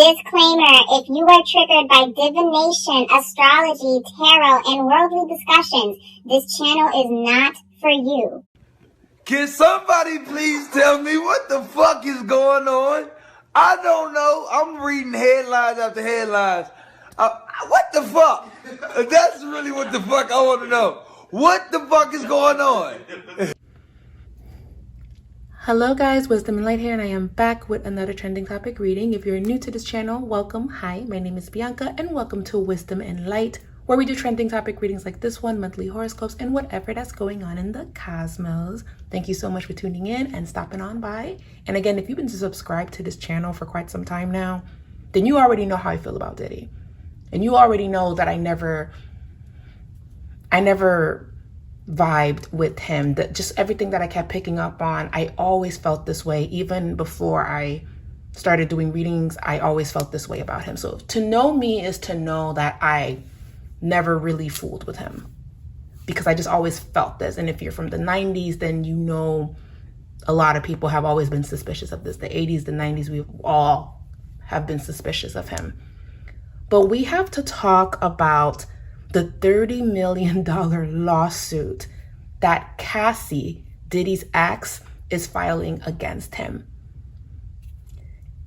Disclaimer, if you are triggered by divination, astrology, tarot, and worldly discussions, this channel is not for you. Can somebody please tell me what the fuck is going on? I don't know. I'm reading headlines after headlines. What the fuck? That's really what the fuck I want to know. What the fuck is going on? Hello guys, Wisdom and Light here, and I am back with another trending topic reading. If you're new to this channel, welcome. Hi, my name is Bianca, and welcome to Wisdom and Light, where we do trending topic readings like this one, monthly horoscopes, and whatever that's going on in the cosmos. Thank you so much for tuning in and stopping on by. And again, if you've been subscribed to this channel for quite some time now, then you already know how I feel about Diddy. And you already know that I never vibed with him. That just everything that I kept picking up on, I always felt this way. Even before I started doing readings, I always felt this way about him. So to know me is to know that I never really fooled with him, because I just always felt this. And if you're from the 90s, then you know a lot of people have always been suspicious of this. The 80s, the 90s, we all have been suspicious of him. But we have to talk about the $30 million lawsuit that Cassie, Diddy's ex, is filing against him.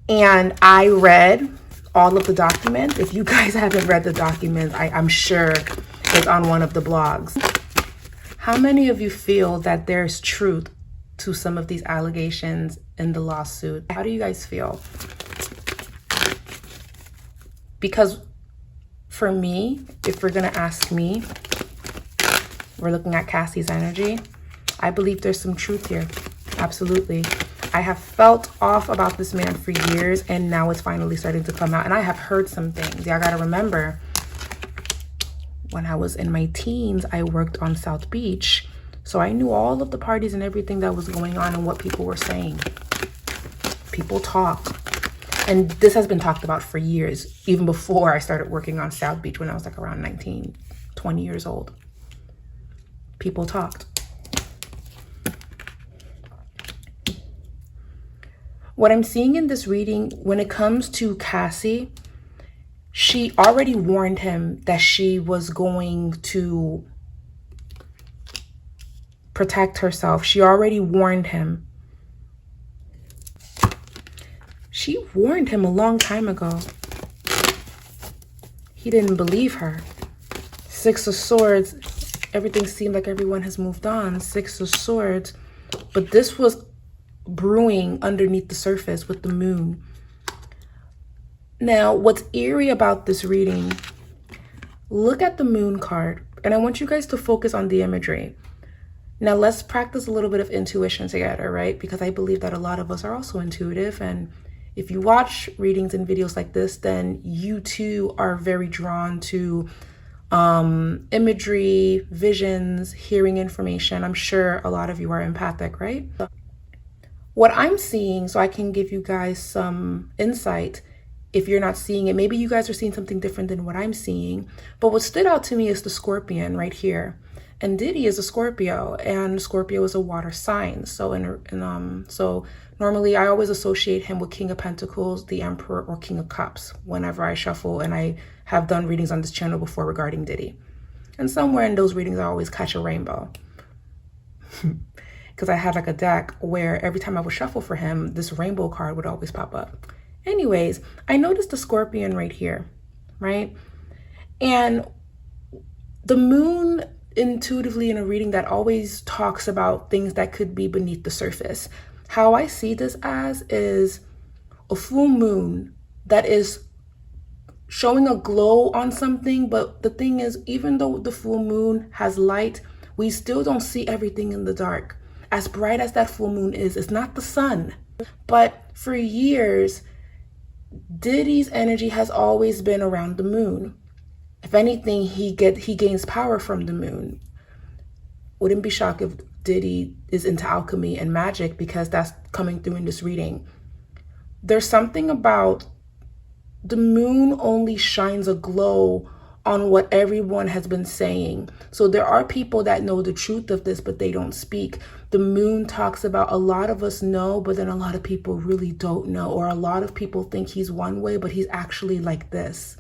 And I read all of the documents. If you guys haven't read the documents, I'm sure it's on one of the blogs. How many of you feel that there's truth to some of these allegations in the lawsuit? How do you guys feel? Because for me, if we're gonna ask me, we're looking at Cassie's energy. I believe there's some truth here. Absolutely. I have felt off about this man for years, and now it's finally starting to come out. And I have heard some things. Y'all gotta remember, when I was in my teens, I worked on South Beach. So I knew all of the parties and everything that was going on and what people were saying. People talk. And this has been talked about for years, even before I started working on South Beach when I was like around 19, 20 years old. People talked. What I'm seeing in this reading, when it comes to Cassie, she already warned him that she was going to protect herself. She already warned him. She warned him a long time ago. He didn't believe her. Six of Swords, everything seemed like everyone has moved on. Six of Swords, but this was brewing underneath the surface with the moon. Now, what's eerie about this reading, look at the moon card, and I want you guys to focus on the imagery. Now, let's practice a little bit of intuition together, right? Because I believe that a lot of us are also intuitive, and if you watch readings and videos like this, then you too are very drawn to imagery, visions, hearing information. I'm sure a lot of you are empathic, right? What I'm seeing, so I can give you guys some insight, if you're not seeing it, maybe you guys are seeing something different than what I'm seeing. But what stood out to me is the Scorpion right here. And Diddy is a Scorpio, and Scorpio is a water sign. So so normally I always associate him with King of Pentacles, the Emperor, or King of Cups whenever I shuffle, and I have done readings on this channel before regarding Diddy. And somewhere in those readings I always catch a rainbow. Because I had like a deck where every time I would shuffle for him, this rainbow card would always pop up. Anyways, I noticed the Scorpion right here, right? And the moon, intuitively in a reading, that always talks about things that could be beneath the surface. How I see this as is a full moon that is showing a glow on something. But the thing is, even though the full moon has light, we still don't see everything in the dark. As bright as that full moon is, it's not the sun. But for years, Diddy's energy has always been around the moon. If anything, he gains power from the moon. Wouldn't be shocked if Diddy is into alchemy and magic, because that's coming through in this reading. There's something about the moon only shines a glow on what everyone has been saying. So there are people that know the truth of this, but they don't speak. The moon talks about a lot of us know, but then a lot of people really don't know, or a lot of people think he's one way, but he's actually like this.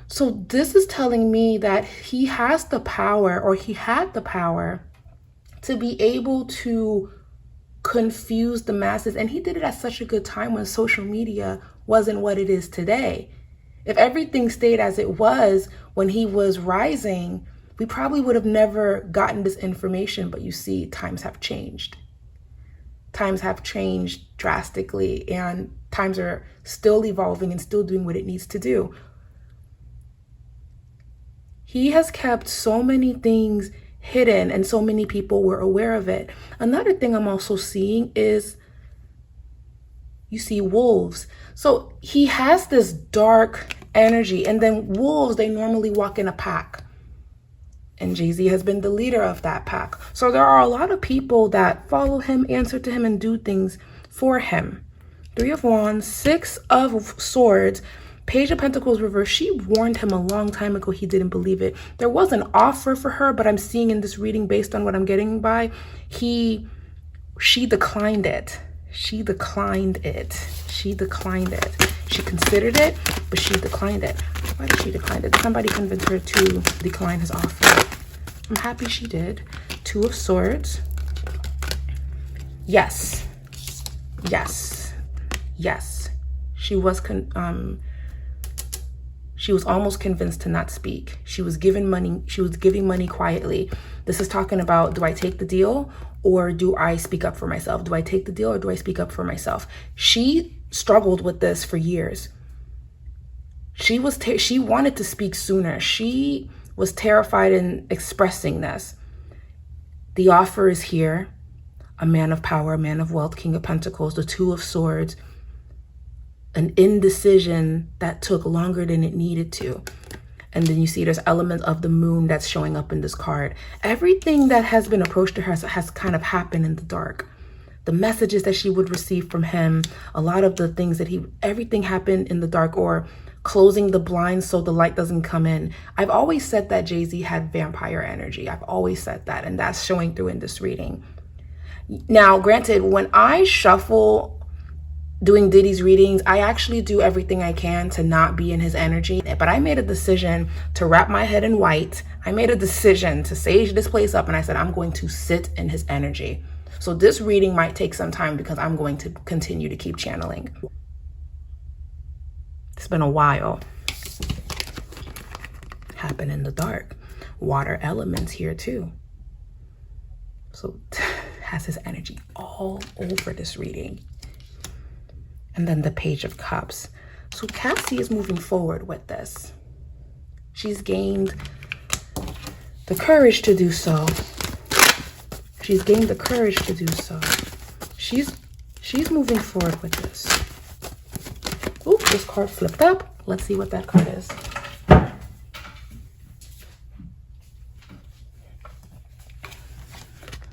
So this is telling me that he has the power, or he had the power, to be able to confuse the masses. And he did it at such a good time when social media wasn't what it is today. If everything stayed as it was when he was rising, we probably would have never gotten this information. But you see, times have changed. Times have changed drastically, and times are still evolving and still doing what it needs to do. He has kept so many things hidden, and so many people were aware of it. Another thing I'm also seeing is, you see wolves. So he has this dark energy, and then wolves, they normally walk in a pack. And Jay-Z has been the leader of that pack. So there are a lot of people that follow him, answer to him, and do things for him. 3 of Wands, 6 of Swords, Page of Pentacles reverse. She warned him a long time ago. He didn't believe it. There was an offer for her, but I'm seeing in this reading, based on what I'm getting by, she declined it. She declined it. She declined it. She considered it, but she declined it. Why did she decline it? Somebody convinced her to decline his offer. I'm happy she did. 2 of Swords. Yes. Yes. Yes. She was almost convinced to not speak. She was given money. She was giving money quietly. This is talking about, do I take the deal or do I speak up for myself? Do I take the deal or do I speak up for myself? She struggled with this for years. She wanted to speak sooner. She was terrified in expressing this. The offer is here. A man of power, a man of wealth, King of Pentacles, the 2 of Swords. An indecision that took longer than it needed to. And then you see there's elements of the moon that's showing up in this card. Everything that has been approached to her has kind of happened in the dark. The messages that she would receive from him, a lot of the things that everything happened in the dark, or closing the blinds so the light doesn't come in. I've always said that Jay-Z had vampire energy. I've always said that, and that's showing through in this reading. Now, granted, when I shuffle doing Diddy's readings, I actually do everything I can to not be in his energy. But I made a decision to wrap my head in white. I made a decision to sage this place up, and I said, I'm going to sit in his energy. So this reading might take some time because I'm going to continue to keep channeling. It's been a while. Happen in the dark. Water elements here too. So has his energy all over this reading. And then the Page of Cups. So Cassie is moving forward with this. She's gained the courage to do so. She's gained the courage to do so. She's moving forward with this. Oh, this card flipped up. Let's see what that card is.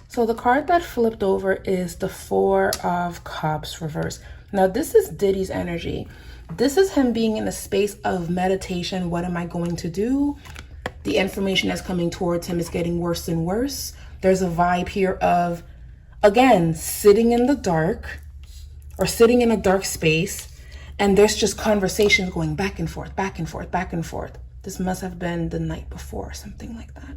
So the card that flipped over is the 4 of Cups reverse. Now, this is Diddy's energy. This is him being in a space of meditation. What am I going to do? The information that's coming towards him is getting worse and worse. There's a vibe here of, again, sitting in the dark or sitting in a dark space. And there's just conversations going back and forth, back and forth, back and forth. This must have been the night before or something like that.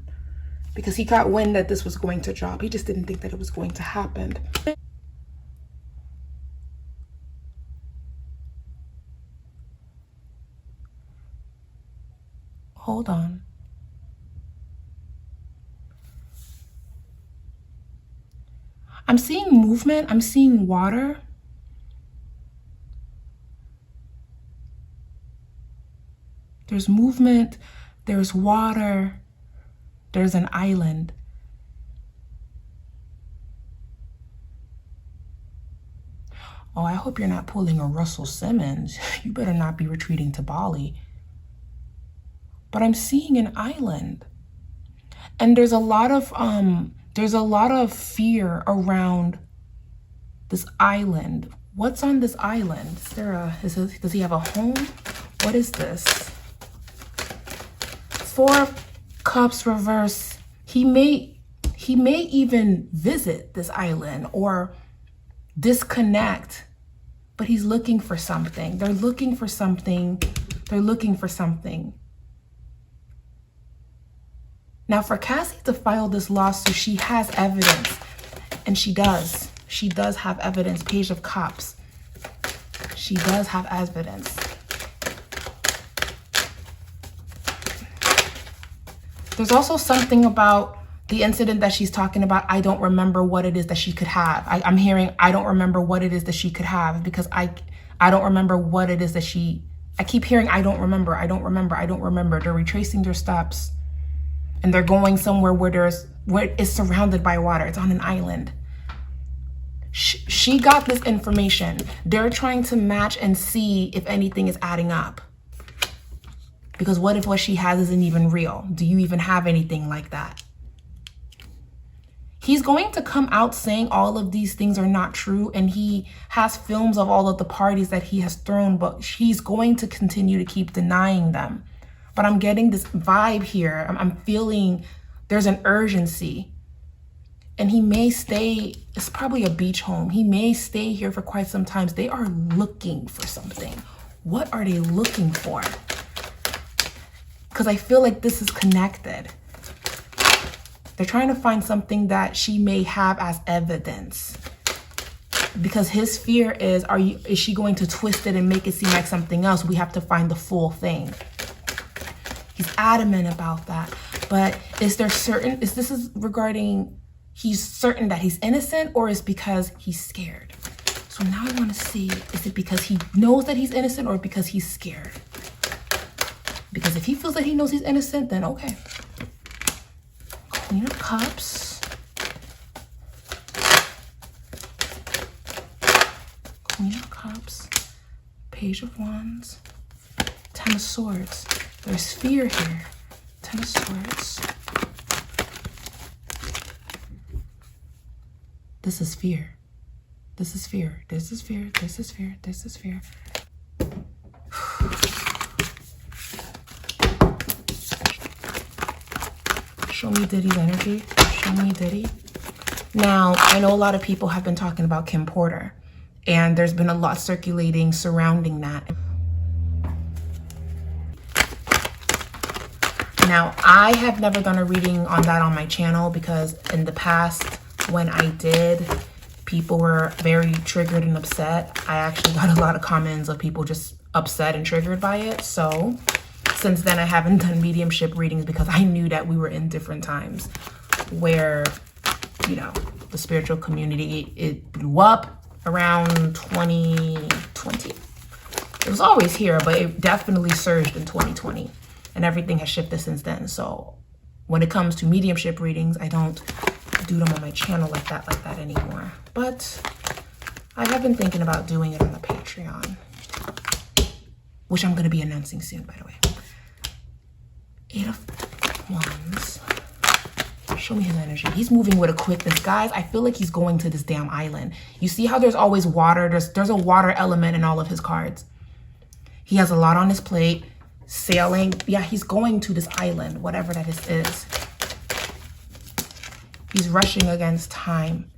Because he got wind that this was going to drop. He just didn't think that it was going to happen. Hold on. I'm seeing movement. I'm seeing water. There's movement. There's water. There's an island. Oh, I hope you're not pulling a Russell Simmons. You better not be retreating to Bali. But I'm seeing an island. And there's a lot of fear around this island. What's on this island? Does he have a home? What is this? Four of Cups reverse. He may even visit this island or disconnect, but he's looking for something. They're looking for something. They're looking for something. Now, for Cassie to file this lawsuit, she has evidence, and she does. She does have evidence. Page of Cups. She does have evidence. There's also something about the incident that she's talking about. I don't remember what it is that she could have. I'm hearing, I don't remember what it is that she could have, because I don't remember what it is that I keep hearing, I don't remember. They're retracing their steps, and they're going somewhere where it's surrounded by water. It's on an island. She got this information. They're trying to match and see if anything is adding up. Because what if what she has isn't even real? Do you even have anything like that? He's going to come out saying all of these things are not true, and he has films of all of the parties that he has thrown, but he's going to continue to keep denying them. But I'm getting this vibe here. I'm feeling there's an urgency. And he may stay, it's probably a beach home. He may stay here for quite some time. They are looking for something. What are they looking for? Because I feel like this is connected. They're trying to find something that she may have as evidence. Because his fear is she going to twist it and make it seem like something else? We have to find the full thing. He's adamant about that. But is this regarding he's certain that he's innocent, or is because he's scared? So now I want to see, is it because he knows that he's innocent, or because he's scared? Because if he feels that he knows he's innocent, then okay. Queen of Cups. Queen of Cups. Page of Wands. Ten of Swords. There's fear here. Ten of Swords. This is fear. This is fear. This is fear. This is fear. This is fear. Show me Diddy's energy. Show me Diddy. Now, I know a lot of people have been talking about Kim Porter, and there's been a lot circulating surrounding that. Now, I have never done a reading on that on my channel, because in the past, when I did, people were very triggered and upset. I actually got a lot of comments of people just upset and triggered by it. So since then, I haven't done mediumship readings, because I knew that we were in different times where, you know, the spiritual community, it blew up around 2020. It was always here, but it definitely surged in 2020, and everything has shifted since then. So when it comes to mediumship readings, I don't do them on my channel like that anymore. But I have been thinking about doing it on the Patreon, which I'm going to be announcing soon, by the way. Eight of Wands. Show me his energy. He's moving with a quickness. Guys, I feel like he's going to this damn island. You see how there's always water? There's a water element in all of his cards. He has a lot on his plate. Sailing. Yeah, he's going to this island, whatever that is. He's rushing against time.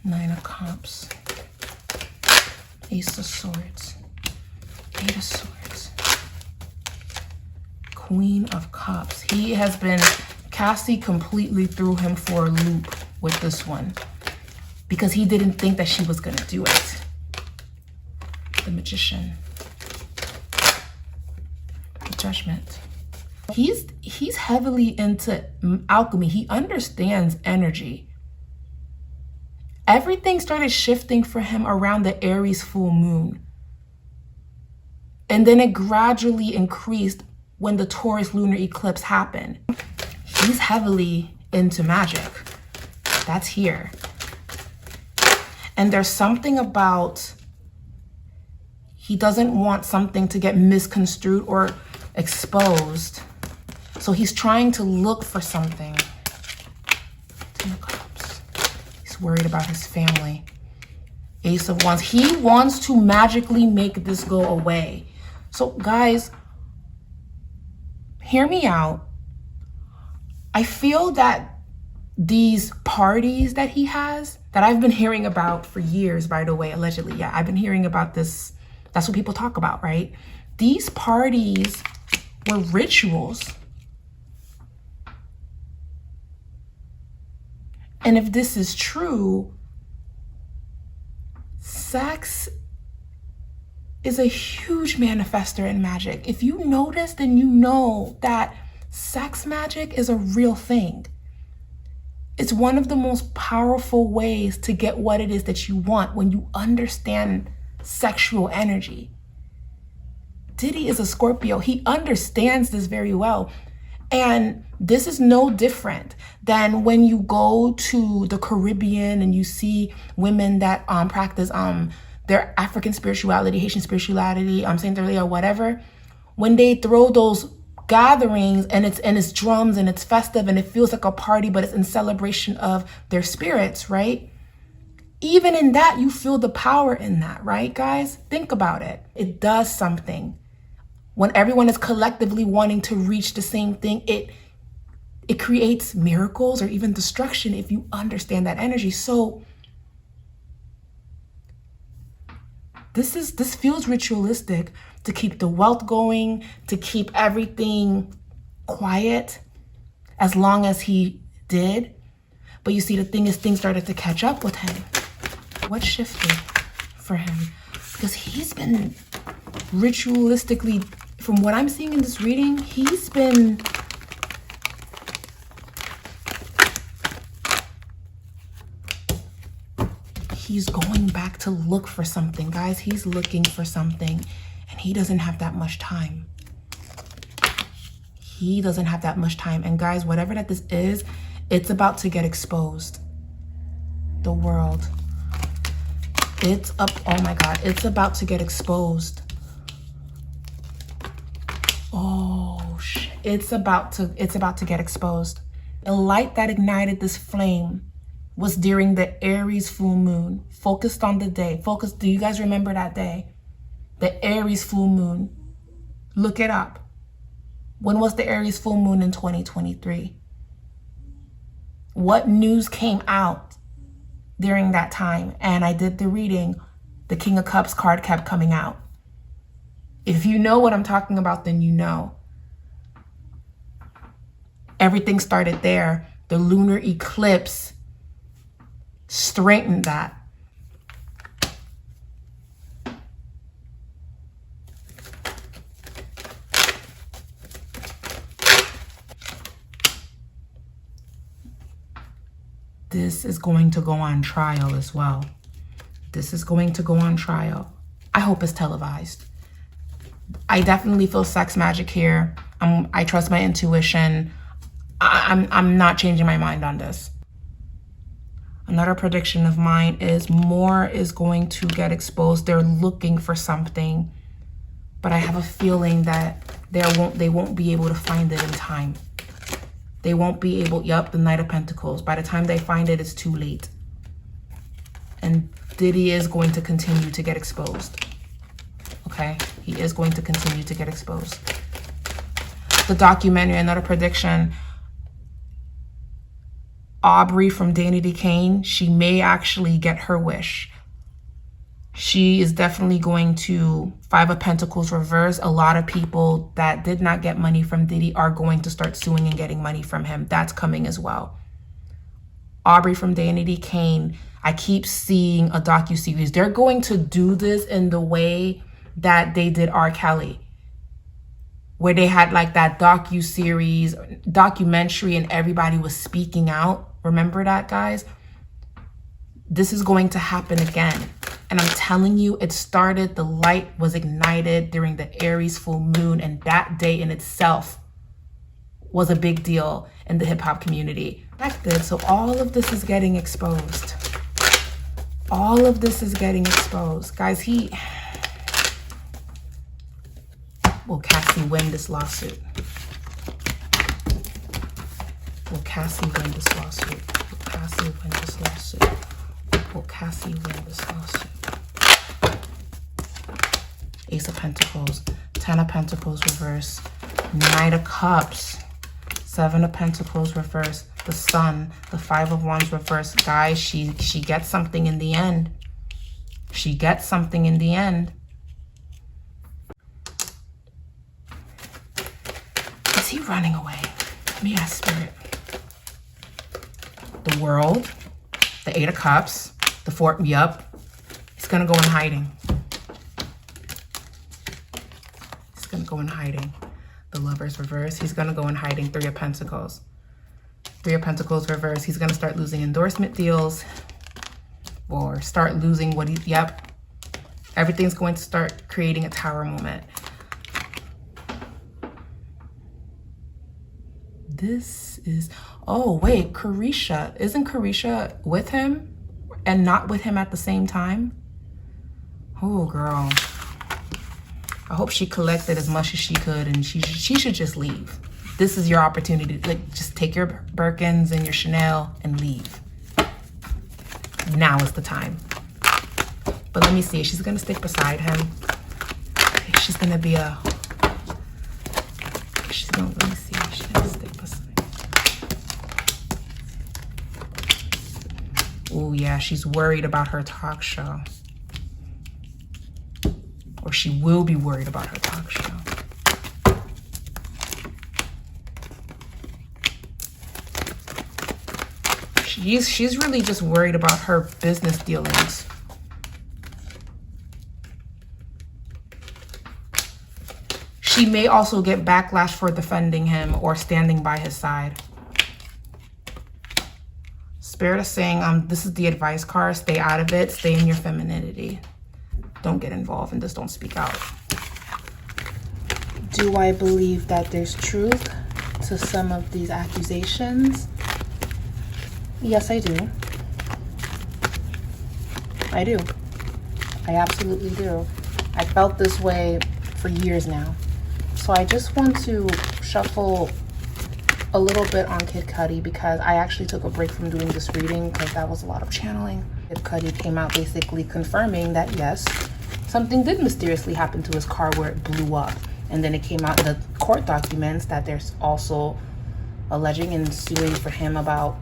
Nine of Cups. Ace of Swords. Eight of Swords. Queen of Cups. He has been, Cassie completely threw him for a loop with this one, because he didn't think that she was going to do it. The Magician. The Judgment. He's heavily into alchemy. He understands energy. Everything started shifting for him around the Aries full moon. And then it gradually increased when the Taurus lunar eclipse happened. He's heavily into magic. That's here. And there's something about, he doesn't want something to get misconstrued or exposed. So he's trying to look for something. Ten of Cups. He's worried about his family. Ace of Wands. He wants to magically make this go away. So guys, hear me out. I feel that these parties that he has, that I've been hearing about for years, by the way, allegedly. Yeah, I've been hearing about this. That's what people talk about, right? These parties were rituals. And if this is true, sex is a huge manifester in magic. If you notice, then you know that sex magic is a real thing. It's one of the most powerful ways to get what it is that you want when you understand sexual energy. Diddy is a Scorpio. He understands this very well. And this is no different than when you go to the Caribbean and you see women that practice their African spirituality, Haitian spirituality, Saint Earlier, whatever. When they throw those gatherings and it's drums and it's festive and it feels like a party, but it's in celebration of their spirits, right? Even in that, you feel the power in that, right, guys? Think about it. It does something. When everyone is collectively wanting to reach the same thing, it creates miracles or even destruction if you understand that energy. So this feels ritualistic, to keep the wealth going, to keep everything quiet as long as he did. But you see, the thing is, things started to catch up with him. What shifted for him? Because he's been ritualistically, from what I'm seeing in this reading, he's going back to look for something, guys. He's looking for something, and he doesn't have that much time. He doesn't have that much time. And guys, whatever that this is, it's about to get exposed. The world. Oh my God, it's about to get exposed. Oh shit, it's about to get exposed. The light that ignited this flame was during the Aries full moon, focused on the day. Do you guys remember that day? The Aries full moon. Look it up. When was the Aries full moon in 2023? What news came out during that time? And I did the reading. The King of Cups card kept coming out. If you know what I'm talking about, then you know. Everything started there. The lunar eclipse straightened that. This is going to go on trial as well. This is going to go on trial. I hope it's televised. I definitely feel sex magic here. I trust my intuition. I'm not changing my mind on this. Another prediction of mine is more is going to get exposed. They're looking for something, but I have a feeling that they won't be able to find it in time. They won't be able, the Knight of Pentacles. By the time they find it, it's too late. And Diddy is going to continue to get exposed. Okay? He is going to continue to get exposed. The documentary, another prediction. Aubrey from Danity Kane, she may actually get her wish. She is definitely going to, Five of Pentacles reverse. A lot of people that did not get money from Diddy are going to start suing and getting money from him. That's coming as well. Aubrey from Danity Kane, I keep seeing a docuseries. They're going to do this in the way that they did R. Kelly, where they had like that documentary and everybody was speaking out. Remember that, guys? This is going to happen again. And I'm telling you, it started, the light was ignited during the Aries full moon, and that day in itself was a big deal in the hip hop community. So all of this is getting exposed. All of this is getting exposed. Guys, will Cassie win this lawsuit? Will Cassie win this lawsuit? Will Cassie win this lawsuit? Will Cassie win this lawsuit? Ace of Pentacles, 10 of Pentacles reverse, Knight of Cups, 7 of Pentacles reverse, the Sun, the 5 of Wands reverse. Guys, she gets something in the end. She gets something in the end. Is he running away? Let me ask Spirit. The World, the 8 of Cups, the 4, yup. He's gonna go in hiding. He's gonna go in hiding. The Lover's reverse, he's gonna go in hiding. 3 of Pentacles. 3 of Pentacles reverse, he's gonna start losing endorsement deals or start losing what he, yep. Everything's going to start creating a tower moment. This is, oh wait, Carisha. Isn't Carisha with him and not with him at the same time? Oh girl. I hope she collected as much as she could and she should just leave. This is your opportunity to like, just take your Birkins and your Chanel and leave. Now is the time. But let me see, she's gonna stick beside him. She's gonna be a, she's gonna, let me see, she's gonna stick beside. Oh yeah, she's worried about her talk show. Or she will be worried about her talk show. She's really just worried about her business dealings. She may also get backlash for defending him or standing by his side. Spirit is saying, this is the advice card. Stay out of it. Stay in your femininity. Don't get involved and just don't speak out. Do I believe that there's truth to some of these accusations? Yes, I do. I do. I absolutely do. I felt this way for years now. So I just want to shuffle a little bit on Kid Cudi because I actually took a break from doing this reading because that was a lot of channeling. Kid Cudi came out basically confirming that yes, something did mysteriously happen to his car where it blew up. And then it came out in the court documents that there's also alleging and suing for him about,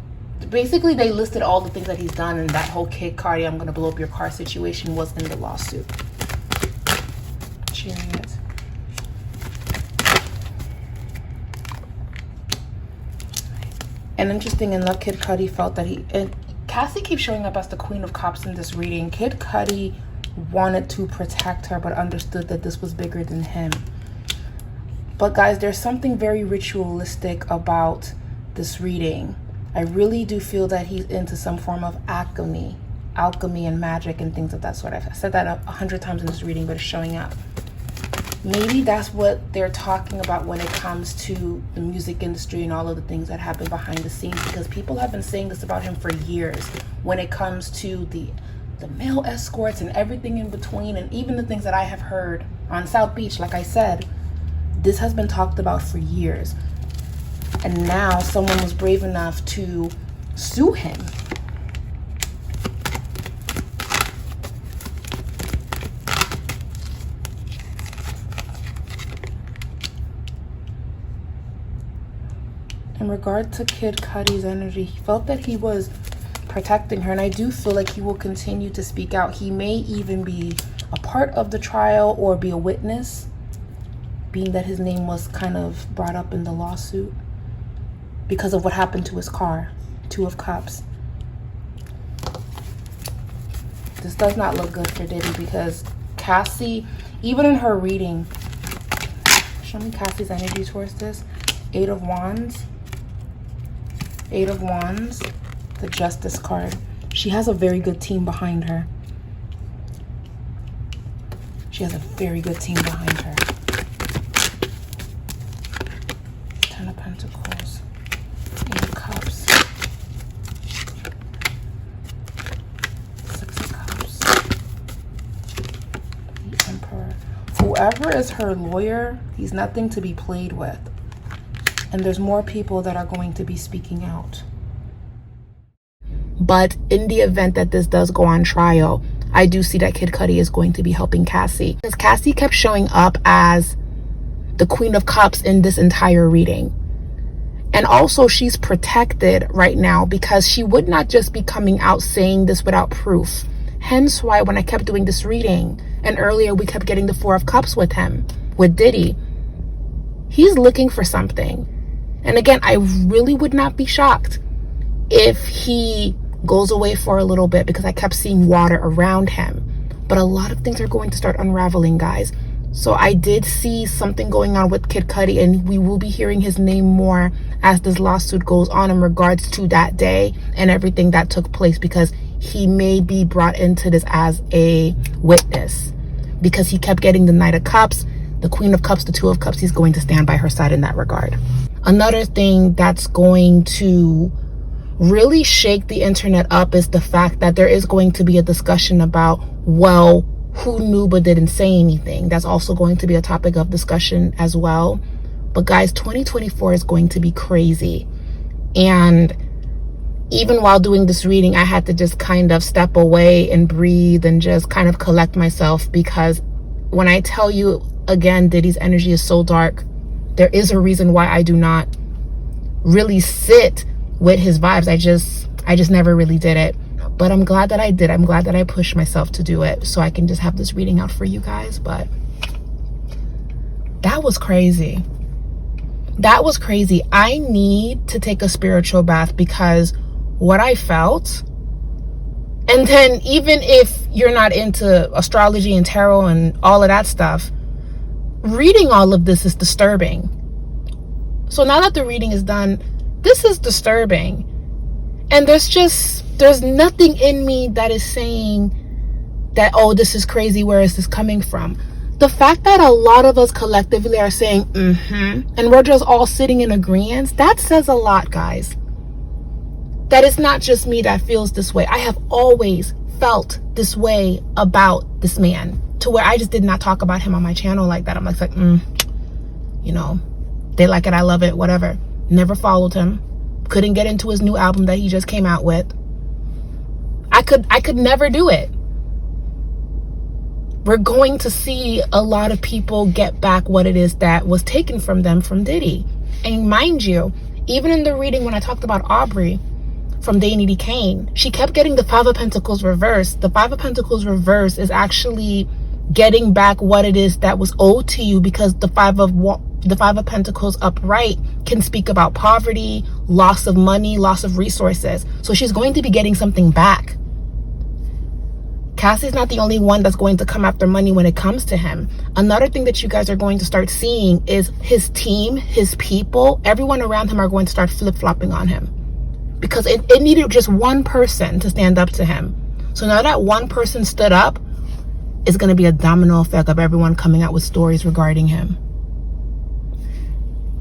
basically they listed all the things that he's done, and that whole Kid Cudi, I'm gonna blow up your car situation was in the lawsuit. Sharing it. And interesting enough, Kid Cudi felt that and Cassie keeps showing up as the Queen of Cups in this reading. Kid Cudi wanted to protect her, but understood that this was bigger than him. But guys, there's something very ritualistic about this reading. I really do feel that he's into some form of alchemy and magic and things of that sort. I've said that 100 times in this reading, but it's showing up. Maybe that's what they're talking about when it comes to the music industry and all of the things that happen behind the scenes, because people have been saying this about him for years when it comes to the male escorts and everything in between, and even the things that I have heard on South Beach. Like I said, this has been talked about for years. And now someone was brave enough to sue him. In regard to Kid Cudi's energy, he felt that he was protecting her, and I do feel like he will continue to speak out. He may even be a part of the trial or be a witness, being that his name was kind of brought up in the lawsuit because of what happened to his car. 2 of Cups. This does not look good for Diddy because Cassie, even in her reading, show me Cassie's energy towards this. 8 of Wands. 8 of Wands. The Justice card. She has a very good team behind her. She has a very good team behind her. 10 of Pentacles. 8 of Cups. 6 of Cups. The Emperor. Whoever is her lawyer, he's nothing to be played with. And there's more people that are going to be speaking out. But in the event that this does go on trial, I do see that Kid Cudi is going to be helping Cassie, because Cassie kept showing up as the Queen of Cups in this entire reading. And also she's protected right now because she would not just be coming out saying this without proof. Hence why when I kept doing this reading, and earlier we kept getting the Four of Cups with him, with Diddy, he's looking for something. And again, I really would not be shocked if he goes away for a little bit, because I kept seeing water around him. But a lot of things are going to start unraveling, guys. So I did see something going on with Kid Cudi, and we will be hearing his name more as this lawsuit goes on in regards to that day and everything that took place, because he may be brought into this as a witness, because he kept getting the Knight of Cups, the Queen of Cups, the Two of Cups. He's going to stand by her side in that regard. Another thing that's going to really shake the internet up is the fact that there is going to be a discussion about, well, who knew but didn't say anything. That's also going to be a topic of discussion as well. But guys, 2024 is going to be crazy. And even while doing this reading, I had to just kind of step away and breathe and just kind of collect myself, because when I tell you again, Diddy's energy is so dark, there is a reason why I do not really sit with his vibes. I just never really did it. But I'm glad that I did. I'm glad that I pushed myself to do it so I can just have this reading out for you guys. But that was crazy. That was crazy. I need to take a spiritual bath, because what I felt, and then even if you're not into astrology and tarot and all of that stuff, reading all of this is disturbing. So now that the reading is done, this is disturbing. And there's nothing in me that is saying that, oh, this is crazy, where is this coming from? The fact that a lot of us collectively are saying, and we're just all sitting in agreement, that says a lot, guys. That it's not just me that feels this way. I have always felt this way about this man, to where I just did not talk about him on my channel like that. I'm like, you know, they like it, I love it, whatever. Never followed him. Couldn't get into his new album that he just came out with. I could never do it. We're going to see a lot of people get back what it is that was taken from them from Diddy. And mind you, even in the reading when I talked about Aubrey from Danny Kane, she kept getting the Five of Pentacles reversed. The Five of Pentacles reversed is actually getting back what it is that was owed to you, because the Five of Pentacles upright can speak about poverty, loss of money, loss of resources. So she's going to be getting something back. Cassie's not the only one that's going to come after money when it comes to him. Another thing that you guys are going to start seeing is his team, his people, everyone around him are going to start flip-flopping on him, because it needed just one person to stand up to him. So now that one person stood up, it's going to be a domino effect of everyone coming out with stories regarding him.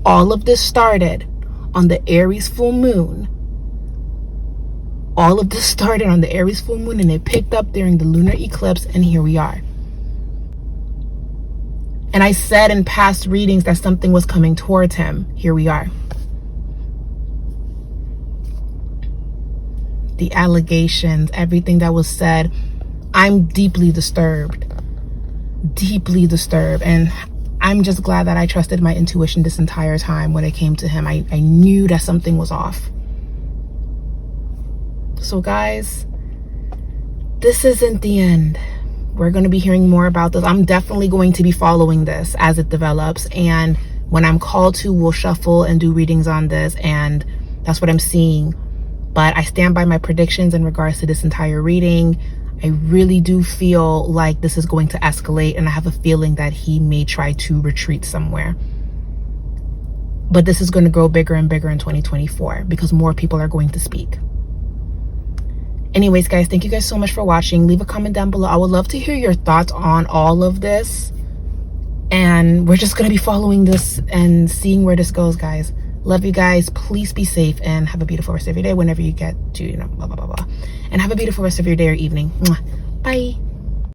All of this started on the Aries full moon. All of this started on the Aries full moon, and it picked up during the lunar eclipse, and here we are. And I said in past readings that something was coming towards him. Here we are. The allegations, everything that was said, I'm deeply disturbed. Deeply disturbed. And I'm just glad that I trusted my intuition this entire time when it came to him. I knew that something was off. So guys, this isn't the end. We're going to be hearing more about this. I'm definitely going to be following this as it develops. And when I'm called to, we'll shuffle and do readings on this. And that's what I'm seeing. But I stand by my predictions in regards to this entire reading. I really do feel like this is going to escalate, and I have a feeling that he may try to retreat somewhere. But this is going to grow bigger and bigger in 2024 because more people are going to speak. Anyways, guys, thank you guys so much for watching. Leave a comment down below. I would love to hear your thoughts on all of this. And we're just going to be following this and seeing where this goes, guys. Love you guys. Please be safe and have a beautiful rest of your day whenever you get to, blah, blah, blah, blah. And have a beautiful rest of your day or evening. Bye.